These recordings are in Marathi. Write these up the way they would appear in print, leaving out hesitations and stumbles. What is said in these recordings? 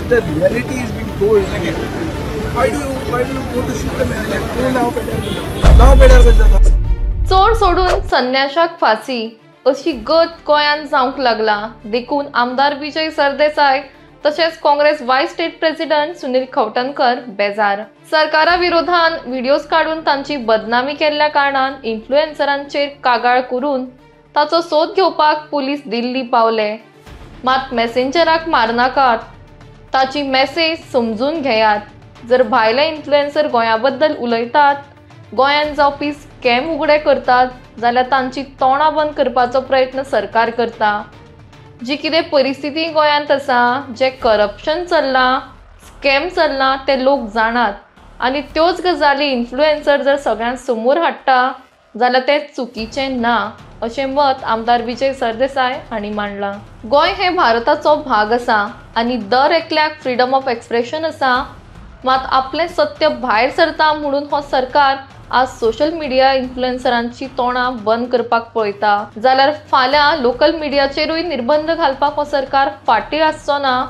if the reality is being told, why do you go to shoot the manager? Now better. चोर सोडून संन्याशाक फाशी अशी गत गोंयांत जावंक लागला देखून आमदार विजय सरदेसाय तशेंच काँग्रेस वायस स्टेट प्रेसिडेंट सुनील खवटणकर बेजार। सरकारा विरोधान व्हिडिओज काढून तांची बदनामी केल्ल्या कारणान इन्फ्लुएन्सरांचेर कागाळ करून ताचो सोद घेवपाक पुलीस दिल्ली पावले। मात मेसेंजराक मारनाकात, ताची मेसेज समजून घेयात। जर भायले इन्फ्लुएन्सर गोंयाबद्दल उलयतात, गोंयांत जावपी स्कॅम उगडे करतात जाल्यार तांची तोंडां बंद करपाचो प्रयत्न सरकार करता। जी कितें परिस्थिती गोंयांत आसा, जे करप्शन चल्लां, स्कॅम चल्लां ते लोक जाणात आनी त्योच गजाली इन्फ्लुएन्सर जर सगळ्यांक समोर हाडटा जाल्यार ते चुकीचें ना अशें मत आमदार विजय सरदेसाय हांणी मांडलां। गोंय हे भारताचो भाग आसा आनी दर एकल्याक फ्रीडम ऑफ एक्सप्रेशन आसा, मात आपले सत्य भायर सरता म्हणून हो सरकार आज सोशल मिडिया इन्फ्लुएन्सरांची तोंडां बंद करपाक पळयता जाल्यार फाल्यां लोकल मिडियाचेरूय निर्बंध घालपाक हो सरकार फाटीं आसचो ना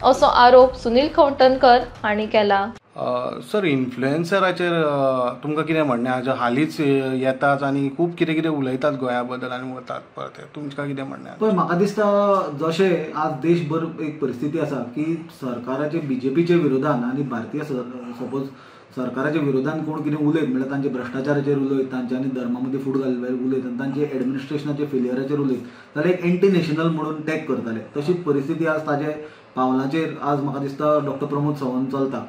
असो आरोप सुनील खवटणकर हांणी केला। सर, इन्फ्लुएन्सराचेर तुमकां कितें म्हणणें आहा? हालींच येतात आनी खूब कितें कितें उलयतात गोंया बद्दल आनी वतात परत, तुमकां कितें म्हणणें आहा? पळय, म्हाका दिसता जशें आज देशभर एक परिस्थिती आसा की सरकाराचे बीजेपीचे विरोधान आनी भारतीय सपोज सरकाराच्या विरोधान कोण कितें उलयत म्हणल्यार तांचे भ्रष्टाचाराचेर उलयत, तांच्यांनी धर्मा मदीं फूट घालल्यार उलयत आनी तांचे एडमिनिस्ट्रेशनाच्या फेलियराचेर उलयत जाल्यार एक एंटी नॅशनल म्हणून टॅग करताले। तशीच परिस्थिती आज ताचे पावलांचेर आज म्हाका दिसता डॉक्टर प्रमोद सावंत चलता।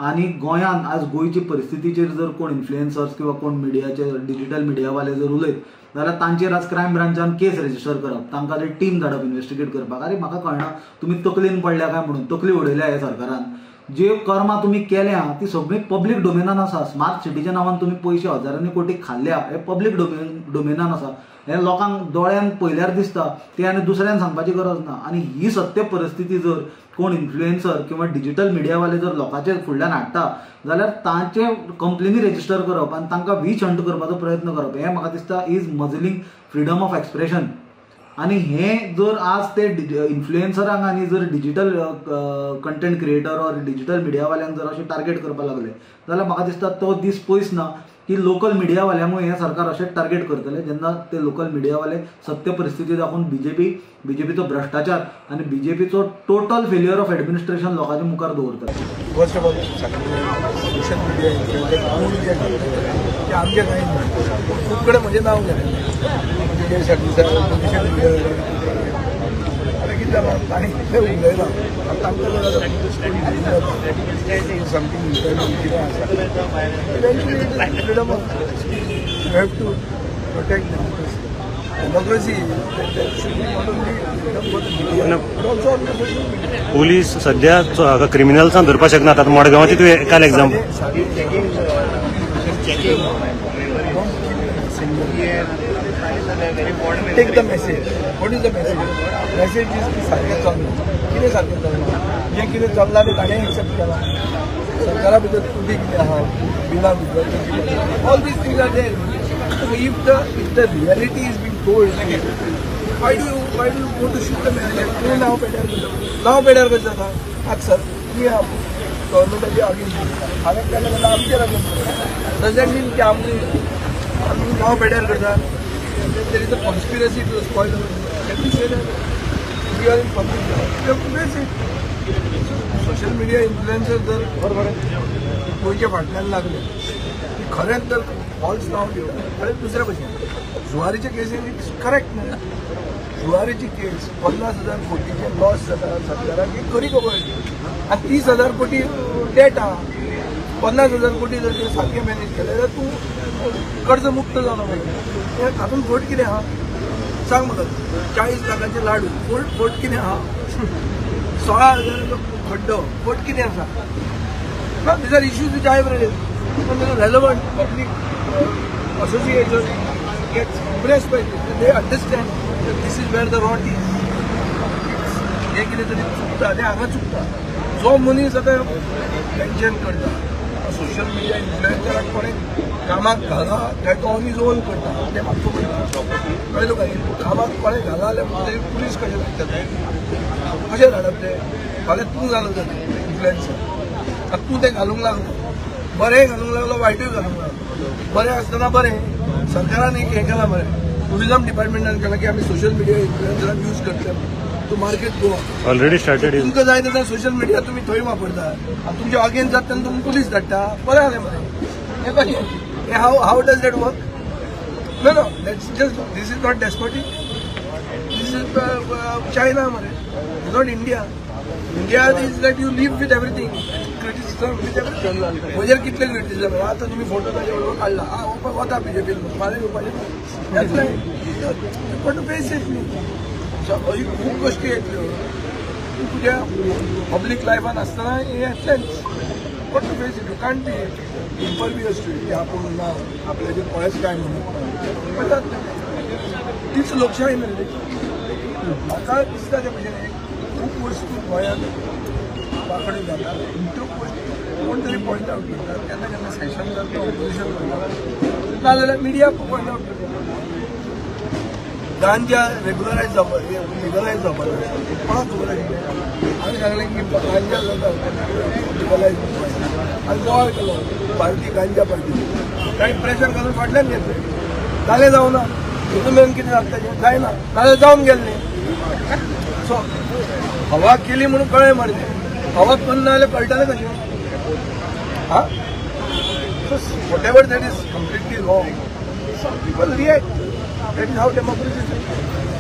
आनी गोंयांत आज गोंयची परिस्थितीचेर जर कोण इन्फ्लुएन्सर्स किंवा कोण मिडियाचे डिजिटल मिडियावाले जर उलयत जाल्यार तांचेर आज क्रायम ब्रांचान केस रजिस्टर करप, तांकां ते टीम धाडप इन्व्हेस्टिगेट करपाक। अरे म्हाका कळना तुमी तकलेन पडल्या काय म्हणून, तकली उडयल्या ह्या सरकारान। जे कर्मां तुमी केल्या ती सगळी पब्लीक डोमेनान आसा। स्मार्ट सिटीच्या नांवान तुमी पयशे हजारांनी कोटी खाल्ल्या, हे पब्लीक डोमेनान आसा। हे लोकांक दोळ्यान पयल्यार दिसता, ते आनी दुसऱ्यान सांगपाची गरज ना। आनी ही सत्य परिस्थिती जर कोण इन्फ्लुएन्सर किंवा डिजिटल मिडियावाले जर लोकांचे फुडल्यान हाडटा जाल्यार तांचे कंप्लेनी रजिस्टर करप आनी तांकां वीच हंट करपाचो प्रयत्न करप, हें म्हाका दिसता is muzzling freedom of expression. आनी हें जर आज ते इन्फ्लुएन्सरांक आनी जर digital content creator or digital मिडियावाल्यांक जर अशें टार्गेट करपाक लागले जाल्यार म्हाका दिसता तो दीस पयस ना की लोकल मिडियावाल्यांकूय हें सरकार अशें टार्गेट करतले जेन्ना ते लोकल मिडियावाले सत्य परिस्थिती दाखोवन बीजेपीचो भ्रष्टाचार आनी बीजेपीचो टोटल फेल्युअर ऑफ एडमिनिस्ट्रेशन लोकांच्या मुखार दवरतात। First of all social media influencer आमचे कांय ना, खूब कडेन म्हजें नांव घेतलें कितें जालां ताणें कितलें उलयलां तांकां समथींग कितें आसा freedom of you have to protect democracy. Police सध्या क्रिमिनल्सांक धरपाक शकना। आतां मडगांवाची तुवें काल example take the message. What is the message? Message is की सारकें चलना, कितें सारकें चलना, जें कितें चल्लां तें ताणें एक्सेप्ट केलां। सरकारा भितर तुटी कितें आहा, बिलां भितर all these things are there. So if the reality is being told, why do you go to shoot the manager? तुम्ही नाव पेड्यार करता आज सर तुम्ही गव्हर्नमेंटाची अगेन्स्ट हांवें केलें जाल्यार आमचेर अगेन्स्ट डज दॅट मीन की आमी नाव पेड्यार करता? There is a conspiracy to spoil the world. Can we say that? We are in public now. We have to face it. Social media influencers जर गोंयच्या फाटल्यान लागले खरेंच तर फॉल्स नाव दिवं खरेंच दुसऱ्या भशेन जुवारीच्या केसीन करेक्ट न्हू। जुवारीची केस 50,000 कोटीचे लॉस जाता सरकाराक ही खरी खबर आनी 30,000 कोटी डेट आहा। 50,000 कोटी जर ते सारकें मॅनेज केलें जाल्यार तूं कर्ज मुक्त जावना पाहिजे। हातून फट कितें आहा सांग म्हाका? 40 लाखाचे लाडू फट कितें आहा? 16,000 खड्डो फट कितें आसा? These are issues which I have raised relevant public association gets impressed by this, they understand this is where the rot is. हे कितें तरी चुकता तें हांगा चुकता। जो मनीस आतां पेन्शन करता सोशल मिडिया इन्फ्लुएन्सराक कोणें कामाक घाला काय तो ऑन इज ओन करता तें म्हाका कळ्ळें तुका? कामाक कोणें घाला जाल्यार पुलीस कशें धाडटा, कशें धाडप ते? फाल्यां तूं जालो जाता इन्फ्लुएन्सर आतां तूं तें घालूंक लागलो बरें घालूंक लागलो वायटूय घालूंक लागलो बरें आसतना बरें सरकारान एक हें केलां बरें टुरिझम डिपार्टमेंटान केलां की आमी सोशल मिडिया इन्फ्लुएन्सराक यूज करतले to market Goa already started is तुमकां जाय तेन्ना सोशल मिडिया तुमी थंय वापरता आनी तुमच्या अगेन्स्ट जाता तेन्ना तुमी पुलीस धाडटा बरें जालें मरे हें कशें how does that work No, that's just, this is not despotic. This is China, it's not India. India is that you live with everything. Criticism with everything. वजर कितले criticism आहे आता तुम्ही फोटो त्याच्यावर काढला होता बीजेपी मला पाहिजे त्याच नाही पण फेस येतली खूप गोष्टी येतल्यो तुझ्या पब्लिक लायफान असताना हे येतलेच पण to face it you can't be impervious to it आपण ना आपल्याला कोणाच काय म्हणून तीच लोकशाही मेळ्ळी म्हाका दिसता त्या भशेन खूप वस्तू गोंयांत वापरली जाता त्यो कोण तरी पॉयंट आवट करता केन्ना केन्ना सेशन करता ऑपोजिशन करता नाजाल्यार मिडिया पॉयंट आवट करता गांजा रेग्युलरायज जावपा लिगलायज जावपा कोणाक खबर आशिल्लें हांवें सांगलें की गांजा जाता लिगलायज आनी गोवा केलो भारतीय गांजा पार्टी काही प्रेशर घालून फाटल्यान घेतले जालें जावना हितून मेळून कितें जातलें जायना नाजाल्यार जावन गेल्लें सो हवा केली म्हणून कळ्ळें मरे हवा कन्ना जाल्यार कळटलें कशें हा whatever that is completely wrong people react that is how democracy